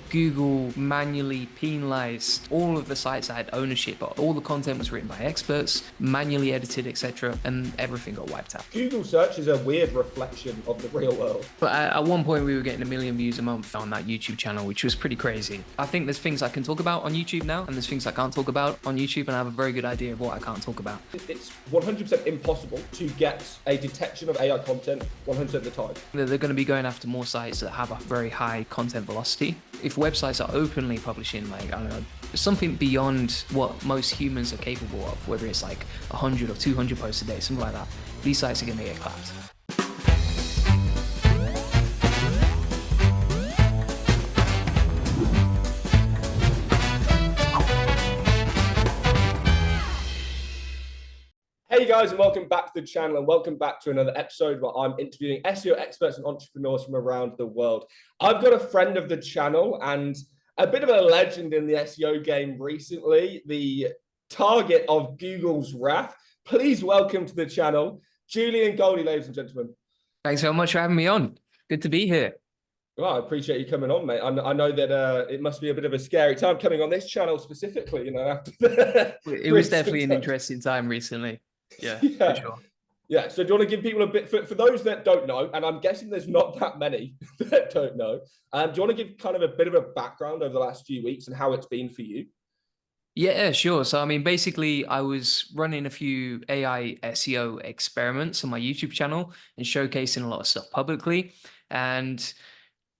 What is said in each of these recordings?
Google manually penalized all of the sites I had ownership of. All the content was written by experts, manually edited, etc., and everything got wiped out. Google search is a weird reflection of the real world. But at one point, we were getting 1 million views a month on that YouTube channel, which was pretty crazy. I think there's things I can talk about on YouTube now, and there's things I can't talk about on YouTube, and I have a very good idea of what I can't talk about. It's 100% impossible to get a detection of AI content 100% of the time. They're going to be going after more sites that have a very high content velocity. If websites are openly publishing, like, I don't know, something beyond what most humans are capable of, whether it's like 100 or 200 posts a day, something like that, these sites are going to get clapped. Hey guys, and welcome back to the channel, and welcome back to another episode where I'm interviewing SEO experts and entrepreneurs from around the world. I've got a friend of the channel and a bit of a legend in the SEO game recently, the target of Google's wrath. Please welcome to the channel, Julian Goldie, ladies and gentlemen. Thanks so much for having me on. Good to be here. Well, I appreciate you coming on, mate. I know that it must be a bit of a scary time coming on this channel specifically, you know. After it was definitely an interesting time recently. Yeah, for sure. Yeah, so do you want to give people a bit, for those that don't know, and I'm guessing there's not that many that don't know, do you want to give kind of a bit of a background over the last few weeks and how it's been for you? Yeah, sure. So, I mean, basically, I was running a few AI SEO experiments on my YouTube channel and showcasing a lot of stuff publicly. And,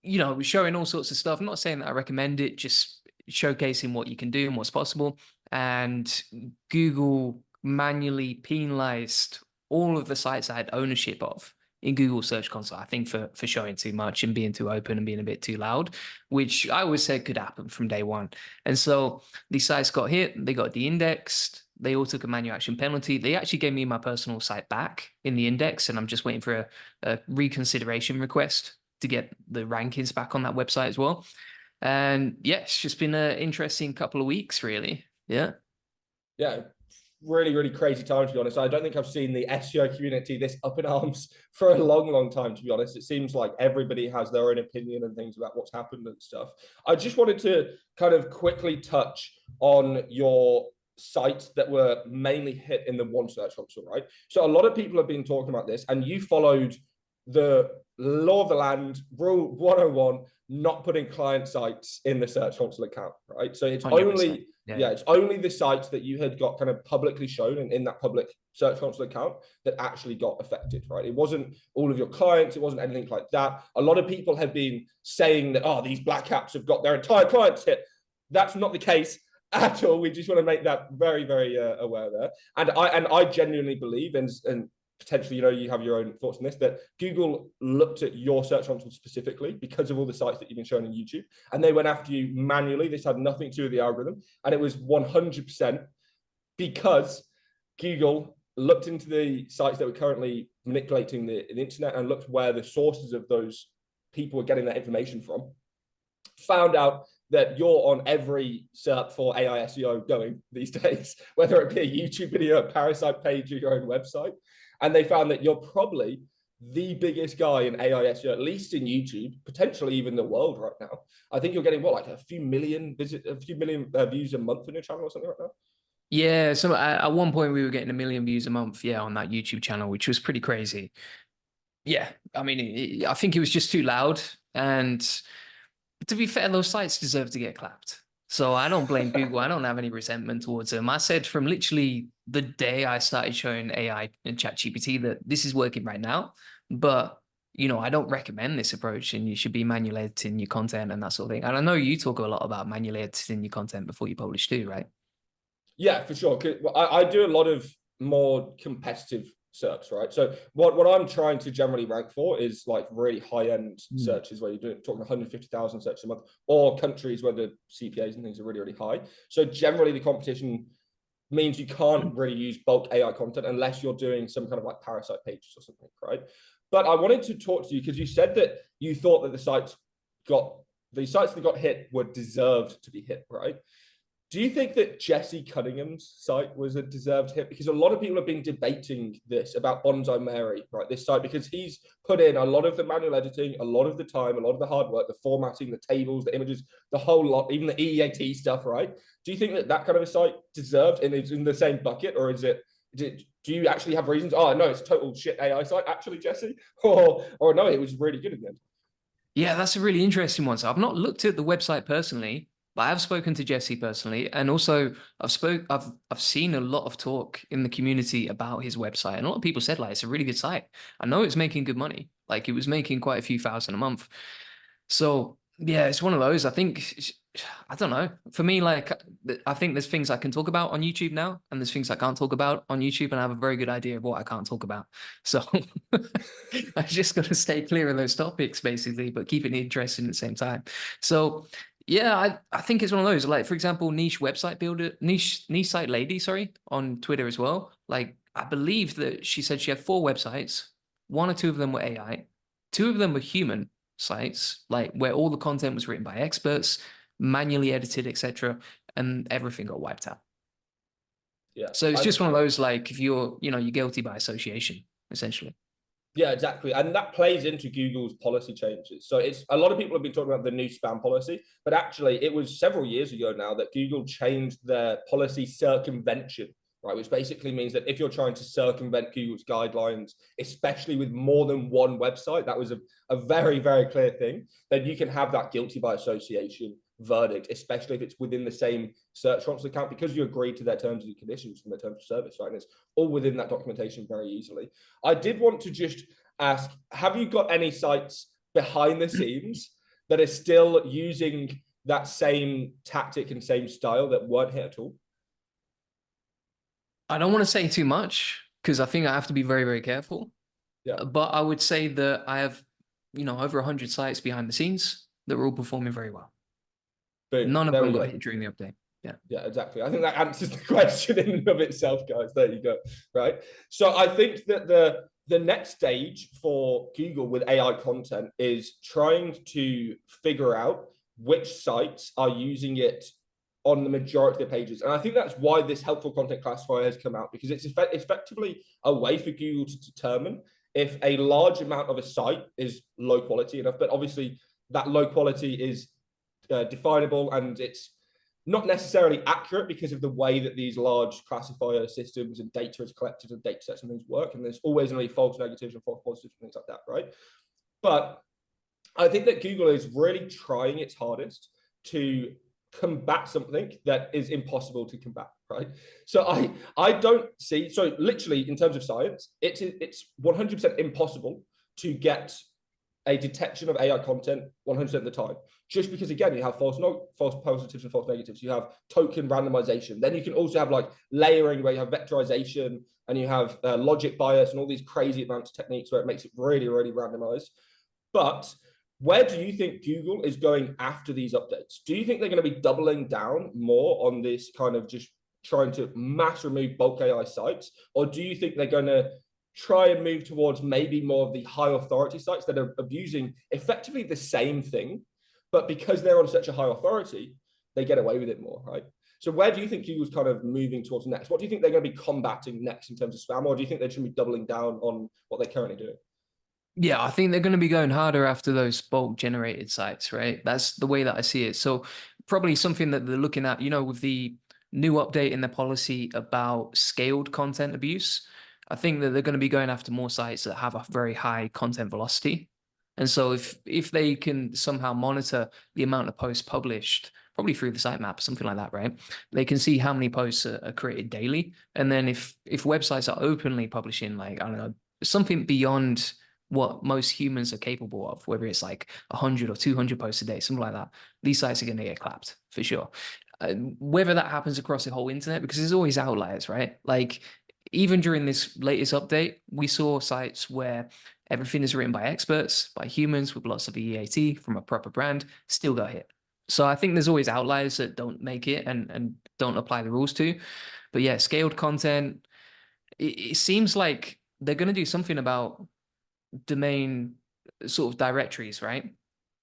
you know, showing all sorts of stuff. I'm not saying that I recommend it, just showcasing what you can do and what's possible. And Google manually penalized all of the sites I had ownership of in Google Search Console, I think for showing too much and being too open and being a bit too loud, which I always said could happen from day one. And so these sites got hit, they got de-indexed, they all took a manual action penalty. They actually gave me my personal site back in the index, and I'm just waiting for a reconsideration request to get the rankings back on that website as well. And yeah, it's just been an interesting couple of weeks, really. Yeah. Yeah. Really, really crazy time, to be honest. I don't think I've seen the SEO community this up in arms for a long, long time, to be honest. It seems like everybody has their own opinion and things about what's happened and stuff. I just wanted to kind of quickly touch on your sites that were mainly hit in the one search console, right? So a lot of people have been talking about this, and you followed the law of the land, rule 101, not putting client sites in the search console account, right? So it's 100%. Only it's only the sites that you had got kind of publicly shown and in that public search console account that actually got affected, right? It wasn't all of your clients, it wasn't anything like that. A lot of people have been saying that, oh, these black caps have got their entire clients hit. That's not the case at all. We just want to make that very, very aware there. And I genuinely believe, and potentially, you know, you have your own thoughts on this, that Google looked at your search console specifically because of all the sites that you've been showing on YouTube, and they went after you manually. This had nothing to do with the algorithm, and it was 100% because Google looked into the sites that were currently manipulating the internet and looked where the sources of those people were getting that information from, found out that you're on every SERP for AI SEO going these days, whether it be a YouTube video, a parasite page, or your own website. And they found that you're probably the biggest guy in AI SEO, at least in YouTube, potentially even the world right now. I think you're getting what, like a few million views a month on your channel or something like that? Yeah, so at one point we were getting 1 million views a month, yeah, on that YouTube channel, which was pretty crazy. Yeah, I mean, I think it was just too loud. And to be fair, those sites deserve to get clapped. So I don't blame Google. I don't have any resentment towards them. I said from literally the day I started showing AI and ChatGPT that this is working right now, but you know, I don't recommend this approach, and you should be manually editing your content and that sort of thing. And I know you talk a lot about manually editing your content before you publish too, right? Yeah, for sure. I do a lot of more competitive search, right? So what I'm trying to generally rank for is like really high-end searches where you're talking 150,000 searches a month, or countries where the CPAs and things are really, really high. So generally the competition means you can't really use bulk AI content unless you're doing some kind of like parasite pages or something, right? But I wanted to talk to you because you said that you thought that the sites that got hit were deserved to be hit, right? Do you think that Jesse Cunningham's site was a deserved hit? Because a lot of people have been debating this about Bonsai Mary, right? This site, because he's put in a lot of the manual editing, a lot of the time, a lot of the hard work, the formatting, the tables, the images, the whole lot, even the EEAT stuff, right? Do you think that that kind of a site deserved and is in the same bucket, or is it? Do you actually have reasons? Oh no, it's a total shit AI site, actually, Jesse, or no, it was really good in the end. Yeah, that's a really interesting one. So I've not looked at the website personally, but I have spoken to Jesse personally, and also I've seen a lot of talk in the community about his website, and a lot of people said like it's a really good site. I know it's making good money, like it was making quite a few thousand a month. So yeah, it's one of those. I don't know. For me, like I think there's things I can talk about on YouTube now, and there's things I can't talk about on YouTube, and I have a very good idea of what I can't talk about. So I just got to stay clear of those topics, basically, but keep it interesting at the same time. So yeah, I think it's one of those. Like for example, niche website builder, niche site lady, sorry, on Twitter as well. Like I believe that she said she had 4 websites. One or two of them were AI, two of them were human sites, like where all the content was written by experts, manually edited, etc., and everything got wiped out. Yeah, So it's I just one of those like if you're guilty by association, essentially. Yeah, exactly. And that plays into Google's policy changes. So it's a lot of people have been talking about the new spam policy, but actually it was several years ago now that Google changed their policy circumvention, right? Which basically means that if you're trying to circumvent Google's guidelines, especially with more than one website, that was a very, very clear thing, then you can have that guilty by association verdict, especially if it's within the same search console account, because you agree to their terms and conditions from their terms of service, right? And it's all within that documentation very easily. I did want to just ask, have you got any sites behind the scenes that are still using that same tactic and same style that weren't hit at all? I don't want to say too much because I think I have to be very, very careful. Yeah. But I would say that I have, over 100 sites behind the scenes that are all performing very well. Boom. None of There we them got go. hit during the update. Yeah. Yeah, exactly. I think that answers the question in and of itself, guys. There you go. Right. So I think that the next stage for Google with AI content is trying to figure out which sites are using it on the majority of their pages. And I think that's why this helpful content classifier has come out, because it's effectively a way for Google to determine if a large amount of a site is low quality enough. But obviously, that low quality is definable, and it's not necessarily accurate because of the way that these large classifier systems and data is collected and data sets and things work. And there's always going to be false negatives and false positives and things like that, right? But I think that Google is really trying its hardest to combat something that is impossible to combat, right? So I don't see, so literally in terms of science, it's 100% impossible to get a detection of AI content 100% of the time. Just because, again, you have false positives and false negatives. You have token randomization. Then you can also have like layering where you have vectorization and you have logic bias and all these crazy advanced techniques where it makes it really, really randomized. But where do you think Google is going after these updates? Do you think they're going to be doubling down more on this kind of just trying to mass remove bulk AI sites? Or do you think they're going to try and move towards maybe more of the high authority sites that are abusing effectively the same thing, but because they're on such a high authority, they get away with it more, right? So where do you think Google's kind of moving towards next? What do you think they're going to be combating next in terms of spam, or do you think they should be doubling down on what they're currently doing? Yeah, I think they're going to be going harder after those bulk generated sites, right? That's the way that I see it. So probably something that they're looking at, with the new update in their policy about scaled content abuse. I think that they're going to be going after more sites that have a very high content velocity. And so if they can somehow monitor the amount of posts published, probably through the sitemap, something like that, right? They can see how many posts are created daily. And then if websites are openly publishing, like, I don't know, something beyond what most humans are capable of, whether it's like 100 or 200 posts a day, something like that, these sites are going to get clapped for sure. Whether that happens across the whole internet, because there's always outliers, right? Like even during this latest update, we saw sites where everything is written by experts, by humans with lots of EAT from a proper brand, still got hit. So I think there's always outliers that don't make it and don't apply the rules to. But yeah, scaled content, it seems like they're going to do something about domain sort of directories, right?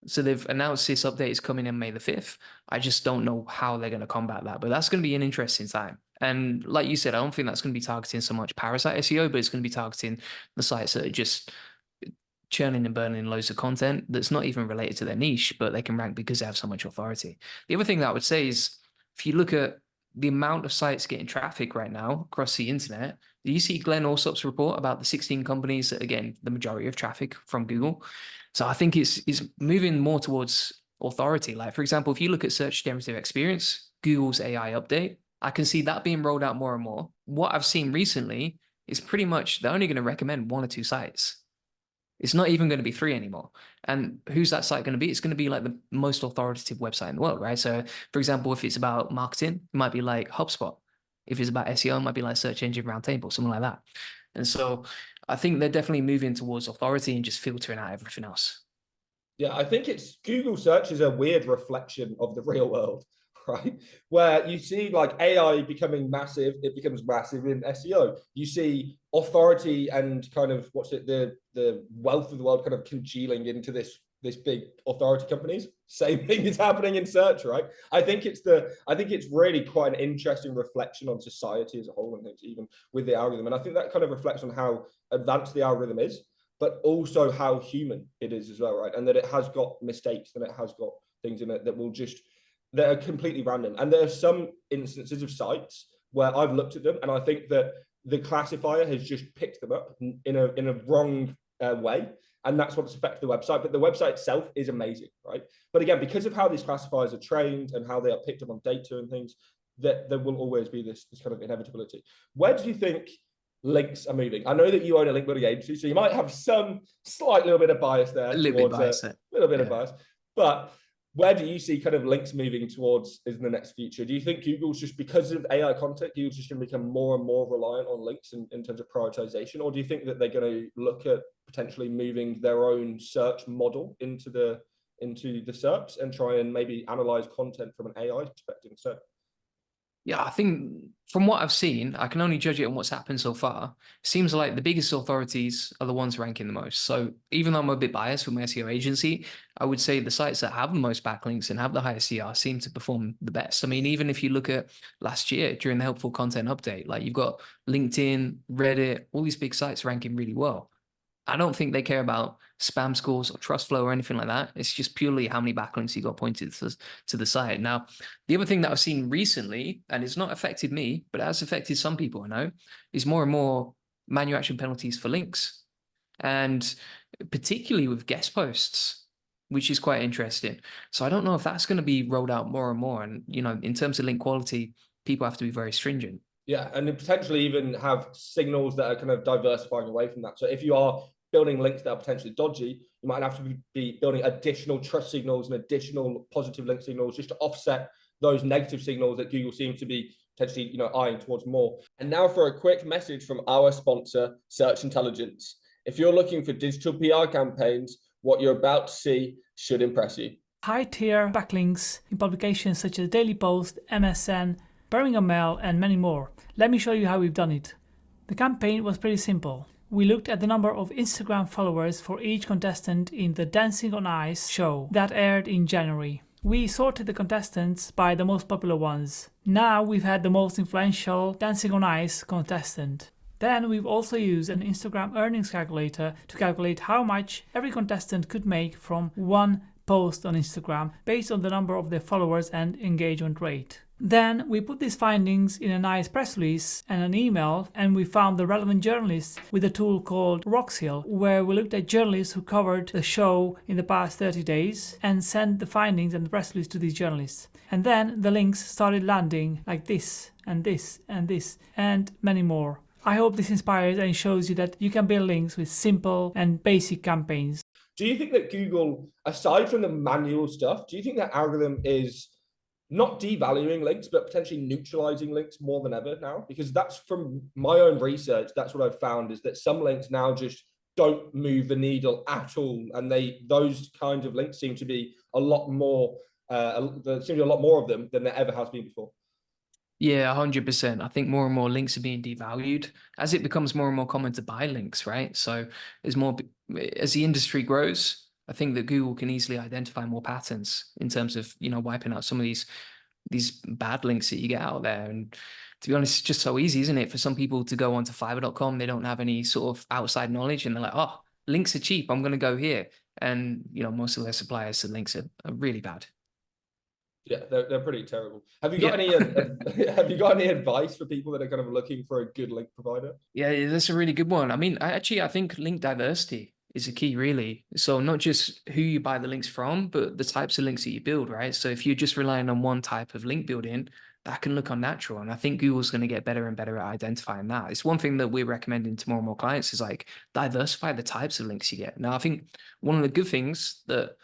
So they've announced this update is coming in May the 5th. I just don't know how they're going to combat that, but that's going to be an interesting time. And like you said, I don't think that's going to be targeting so much parasite SEO, but it's going to be targeting the sites that are just churning and burning loads of content that's not even related to their niche, but they can rank because they have so much authority. The other thing that I would say is if you look at the amount of sites getting traffic right now across the internet, do you see Glenn Allsop's report about the 16 companies that are getting the majority of traffic from Google? So I think it's moving more towards authority. Like, for example, if you look at search generative experience, Google's AI update, I can see that being rolled out more and more. What I've seen recently is pretty much they're only going to recommend 1 or 2 sites. It's not even going to be 3 anymore. And who's that site going to be? It's going to be like the most authoritative website in the world, right? So, for example, if it's about marketing, it might be like HubSpot. If it's about SEO, it might be like Search Engine Roundtable, something like that. And so I think they're definitely moving towards authority and just filtering out everything else. Yeah, I think it's Google search is a weird reflection of the real world, right? Where you see like AI becoming massive, it becomes massive in SEO. You see authority and kind of the wealth of the world kind of congealing into this big authority companies. Same thing is happening in search, right? I think it's really quite an interesting reflection on society as a whole and things, even with the algorithm. And I think that kind of reflects on how advanced the algorithm is, but also how human it is as well, right? And that it has got mistakes and it has got things in it that are completely random. And there are some instances of sites where I've looked at them and I think that the classifier has just picked them up in a wrong way. And that's what's affected the website. But the website itself is amazing, right? But again, because of how these classifiers are trained and how they are picked up on data and things, that there will always be this kind of inevitability. Where do you think links are moving? I know that you own a link building agency, so you might have some slight little bit of bias there A little bit towards biased. a little bit of Yeah. bias. But where do you see kind of links moving towards in the next future? Do you think Google's just because of AI content, Google's just going to become more and more reliant on links in terms of prioritization? Or do you think that they're going to look at potentially moving their own search model into the search and try and maybe analyze content from an AI perspective? So Yeah, I think from what I've seen, I can only judge it on what's happened so far. Seems like the biggest authorities are the ones ranking the most. So even though I'm a bit biased with my SEO agency, I would say the sites that have the most backlinks and have the highest CR seem to perform the best. I mean, even if you look at last year during the helpful content update, like you've got LinkedIn, Reddit, all these big sites ranking really well. I don't think they care about spam scores or trust flow or anything like that. It's just purely how many backlinks you got pointed to the site. Now, the other thing that I've seen recently, and it's not affected me, but it has affected some people I know, is more and more manual action penalties for links. And particularly with guest posts, which is quite interesting. So I don't know if that's going to be rolled out more and more. And, in terms of link quality, people have to be very stringent. yeah, and potentially even have signals that are kind of diversifying away from that. So if you are building links that are potentially dodgy, you might have to be building additional trust signals and additional positive link signals just to offset those negative signals that Google seems to be potentially, eyeing towards more. And now for a quick message from our sponsor, Search Intelligence. If you're looking for digital PR campaigns, what you're about to see should impress you. High-tier backlinks in publications such as Daily Post, MSN, Birmingham Mail, and many more. Let me show you how we've done it. The campaign was pretty simple. We looked at the number of Instagram followers for each contestant in the Dancing on Ice show that aired in January. We sorted the contestants by the most popular ones. Now we've had the most influential Dancing on Ice contestant. Then we've also used an Instagram earnings calculator to calculate how much every contestant could make from one post on Instagram based on the number of their followers and engagement rate. Then we put these findings in a nice press release and an email, and we found the relevant journalists with a tool called Roxhill, where we looked at journalists who covered the show in the past 30 days and sent the findings and the press release to these journalists. And then the links started landing like this and this and this and many more. I hope this inspires and shows you that you can build links with simple and basic campaigns. Do you think that Google, aside from the manual stuff, do you think that algorithm is not devaluing links, but potentially neutralizing links more than ever now? Because that's from my own research, that's what I've found, is that some links now just don't move the needle at all. And those kinds of links seem to be a lot more, there seem to be a lot more of them than there ever has been before. Yeah, 100%. I think more and more links are being devalued as it becomes more and more common to buy links, right? So as the industry grows, I think that Google can easily identify more patterns in terms of, you know, wiping out some of these bad links that you get out there. And to be honest, it's just so easy, isn't it, for some people to go onto fiverr.com, they don't have any sort of outside knowledge, and they're like, oh, links are cheap, I'm going to go here. And, you know, most of their suppliers, the links are really bad. Yeah, they're pretty terrible. Have you got Yeah. any have you got any advice for people that are kind of looking for a good link provider? Yeah, that's a really good one. I mean, I think link diversity is a key, really. So not just who you buy the links from, but the types of links that you build, right? So if you're just relying on one type of link building, that can look unnatural. And I think Google's going to get better and better at identifying that. It's one thing that we're recommending to more and more clients is like diversify the types of links you get. Now, I think one of the good things that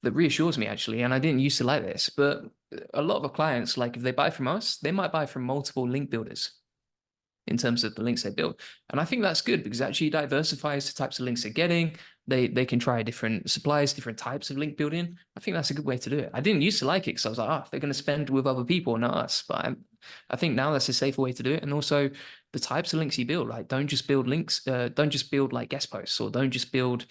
reassures me actually, and I didn't used to like this, but a lot of our clients, like if they buy from us, they might buy from multiple link builders in terms of the links they build. And I think that's good because it actually diversifies the types of links they're getting. They can try different suppliers, different types of link building. I think that's a good way to do it. I didn't used to like it because I was like, oh, they're going to spend with other people, not us. But I think now that's a safer way to do it. And also the types of links you build, like don't just build links, don't just build like guest posts, or don't just build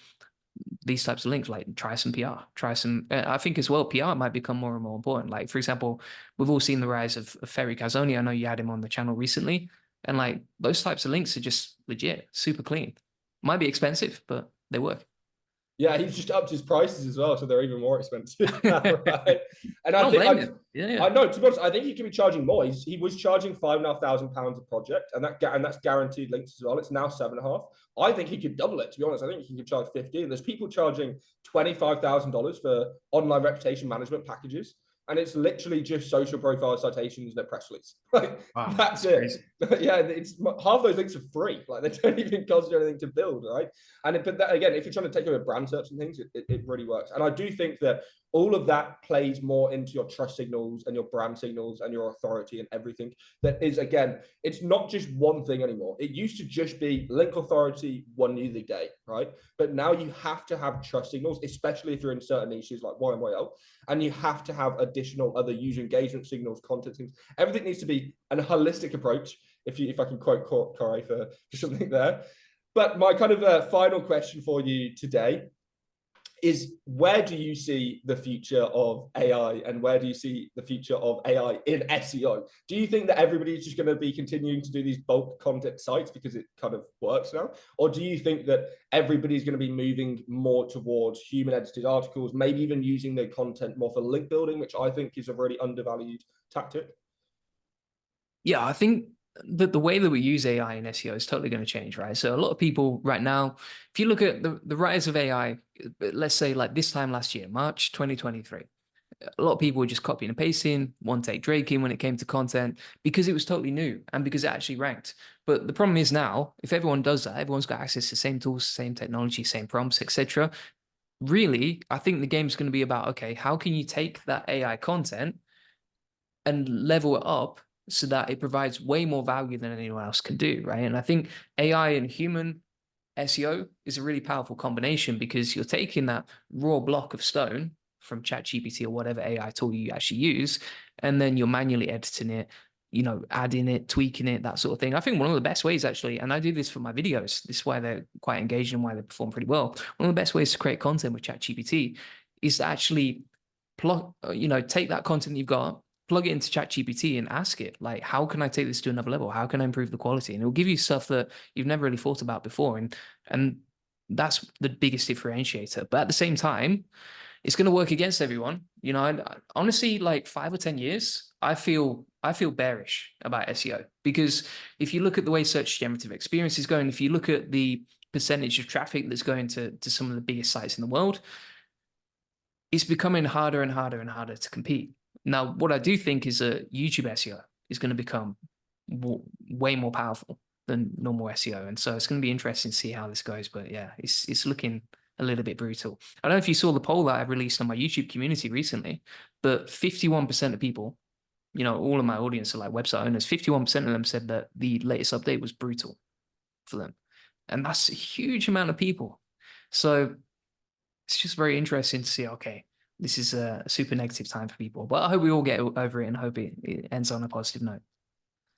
these types of links. Like try some PR, try some. I think as well, PR might become more and more important. Like for example, we've all seen the rise of Ferry Calzoni. I know you had him on the channel recently, and like those types of links are just legit, super clean. Might be expensive, but they work. Yeah, he's just upped his prices as well, so they're even more expensive now, right? And I Don't think blame him. Yeah. I know, to be honest, I think he could be charging more. He was charging £5,500 a project, and that's guaranteed links as well. It's now 7.5. I think he could double it. To be honest, I think he could charge 50. There's people charging $25,000 for online reputation management packages, and it's literally just social profile citations and a press release. Like Wow, that's it. Yeah, it's half those links are free. Like they don't even cost you anything to build, right? But that, again, if you're trying to take over brand search and things, it really works. And I do think that all of that plays more into your trust signals and your brand signals and your authority and everything. That is, again, it's not just one thing anymore. It used to just be link authority one new day, right? But now you have to have trust signals, especially if you're in certain niches like YMYL, and you have to have additional other user engagement signals, content things. Everything needs to be a holistic approach. If I can quote Corey for something there. But my kind of final question for you today is, where do you see the future of AI, and where do you see the future of AI in SEO? Do you think that everybody's just going to be continuing to do these bulk content sites because it kind of works now? Or do you think that everybody's going to be moving more towards human edited articles, maybe even using their content more for link building, which I think is a really undervalued tactic? Yeah, I think that the way that we use AI in SEO is totally going to change, right? So a lot of people right now, if you look at the rise of AI, let's say like this time last year, March 2023, a lot of people were just copying and pasting, one take Drake in when it came to content because it was totally new and because it actually ranked. But the problem is now, if everyone does that, everyone's got access to the same tools, same technology, same prompts, etc. Really, I think the game's going to be about, okay, how can you take that AI content and level it up so that it provides way more value than anyone else can do, right? And I think AI and human SEO is a really powerful combination because you're taking that raw block of stone from ChatGPT or whatever AI tool you actually use, and then you're manually editing it, you know, adding it, tweaking it, that sort of thing. I think one of the best ways actually, and I do this for my videos, this is why they're quite engaged and why they perform pretty well. One of the best ways to create content with ChatGPT is to actually take that content you've got, plug it into ChatGPT and ask it, like, how can I take this to another level? How can I improve the quality? And it'll give you stuff that you've never really thought about before. And that's the biggest differentiator. But at the same time, it's going to work against everyone. You know, and honestly, like 5 or 10 years, I feel bearish about SEO because if you look at the way search generative experience is going, if you look at the percentage of traffic that's going to some of the biggest sites in the world, it's becoming harder and harder and harder to compete. Now, what I do think is that YouTube SEO is going to become way more powerful than normal SEO. And so it's going to be interesting to see how this goes. But yeah, it's looking a little bit brutal. I don't know if you saw the poll that I released on my YouTube community recently, but 51% of people, you know, all of my audience are like website owners, 51% of them said that the latest update was brutal for them. And that's a huge amount of people. So it's just very interesting to see, okay, this is a super negative time for people, but I hope we all get over it and hope it ends on a positive note.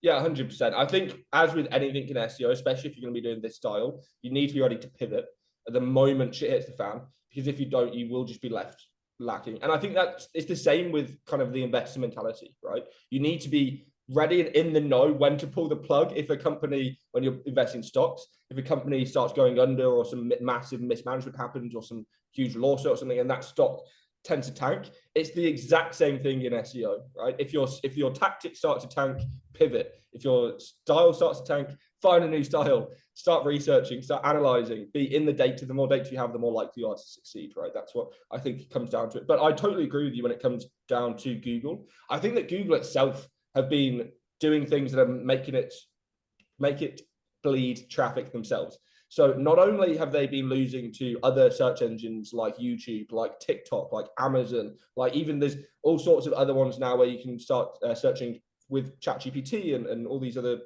Yeah, 100%. I think as with anything in SEO, especially if you're going to be doing this style, you need to be ready to pivot at the moment shit hits the fan. because if you don't, you will just be left lacking. And I think that it's the same with kind of the investor mentality, right? You need to be ready and in the know when to pull the plug if a company, when you're investing stocks, if a company starts going under or some massive mismanagement happens or some huge lawsuit or something, and that stock tends to tank. It's the exact same thing in SEO, right? If your tactics start to tank, pivot. If your style starts to tank, find a new style, start researching, start analyzing, be in the data. The more data you have, the more likely you are to succeed, right? That's what I think it comes down to it. But I totally agree with you when it comes down to Google. I think that Google itself have been doing things that are make it bleed traffic themselves. So not only have they been losing to other search engines like YouTube, like TikTok, like Amazon, like even there's all sorts of other ones now where you can start searching with ChatGPT and all these other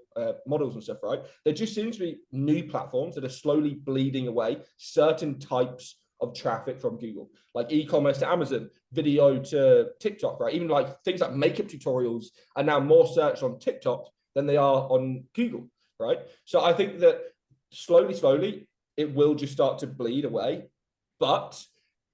models and stuff, right? There just seems to be new platforms that are slowly bleeding away certain types of traffic from Google, like e-commerce to Amazon, video to TikTok, right? Even like things like makeup tutorials are now more searched on TikTok than they are on Google, right? So I think that slowly, it will just start to bleed away. But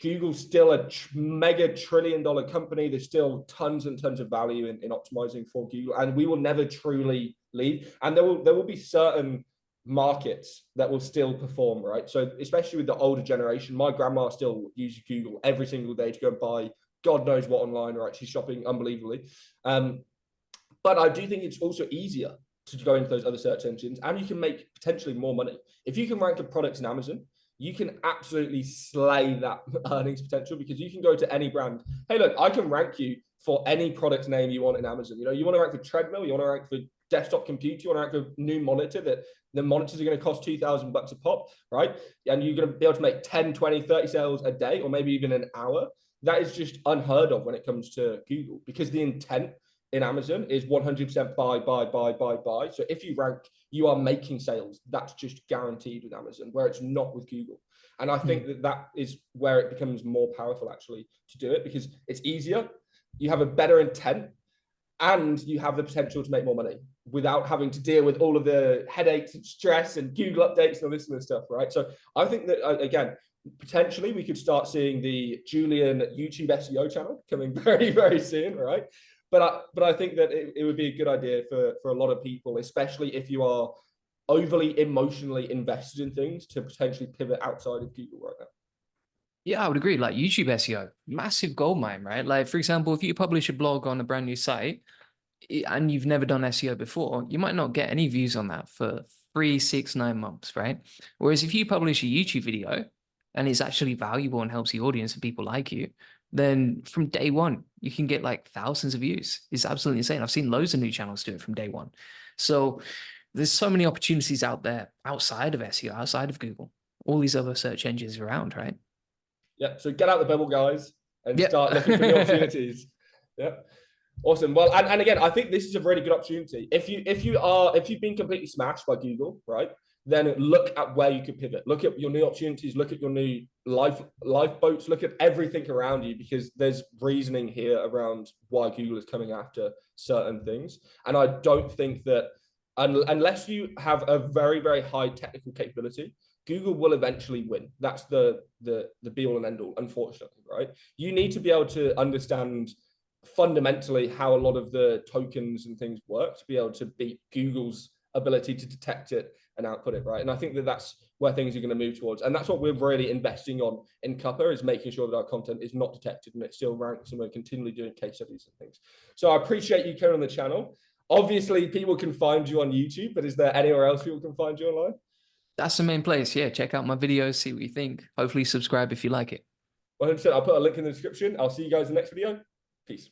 Google's still a mega $1 trillion company. There's still tons and tons of value in optimizing for Google, and we will never truly lead. And there will be certain markets that will still perform, right? So especially with the older generation, my grandma still uses Google every single day to go and buy God knows what online, or actually shopping unbelievably. But I do think it's also easier to go into those other search engines, and you can make potentially more money. If you can rank a product in Amazon, you can absolutely slay that earnings potential, because you can go to any brand. Hey, look, I can rank you for any product name you want in Amazon. You know, you want to rank for treadmill, you want to rank for desktop computer, you want to rank for new monitor, that the monitors are going to cost $2,000 a pop, right? And you're going to be able to make 10, 20, 30 sales a day, or maybe even an hour. That is just unheard of when it comes to Google, because the intent in Amazon is 100% buy. So if you rank, you are making sales. That's just guaranteed with Amazon, where it's not with Google. And I think that is where it becomes more powerful actually to do it, because it's easier, you have a better intent, and you have the potential to make more money without having to deal with all of the headaches and stress and Google updates and all this kind of stuff, right? So I think that, again, potentially we could start seeing the Julian YouTube SEO channel coming very, very soon, right? But I think that it would be a good idea for a lot of people, especially if you are overly emotionally invested in things, to potentially pivot outside of Google right now. Yeah, I would agree. Like YouTube SEO, massive goldmine, right? Like, for example, if you publish a blog on a brand new site and you've never done SEO before, you might not get any views on that for 3, 6, 9 months, right? Whereas if you publish a YouTube video and it's actually valuable and helps the audience and people like you, then from day one, you can get like thousands of views. It's absolutely insane. I've seen loads of new channels do it from day one. So there's so many opportunities out there outside of SEO, outside of Google, all these other search engines around, right? Yeah. So get out the bubble, guys, and Yep. start looking for new opportunities. Yeah. Awesome. Well, and again, I think this is a really good opportunity. If you've been completely smashed by Google, right, then look at where you could pivot. Look at your new opportunities. Look at your new lifeboats. Look at everything around you, because there's reasoning here around why Google is coming after certain things. And I don't think that unless you have a very, very high technical capability, Google will eventually win. That's the be all and end all, unfortunately, right? You need to be able to understand fundamentally how a lot of the tokens and things work to be able to beat Google's ability to detect it and output it, right? And I think that that's where things are going to move towards, and that's what we're really investing on in Cuppa, is making sure that our content is not detected and it still ranks, and we're continually doing case studies and things. So I appreciate you coming on the channel. Obviously, people can find you on YouTube, but is there anywhere else people can find you online? That's the main place. Yeah, check out my videos, see what you think. Hopefully subscribe if you like it. 100%. I'll put a link in the description. I'll see you guys in the next video. Peace.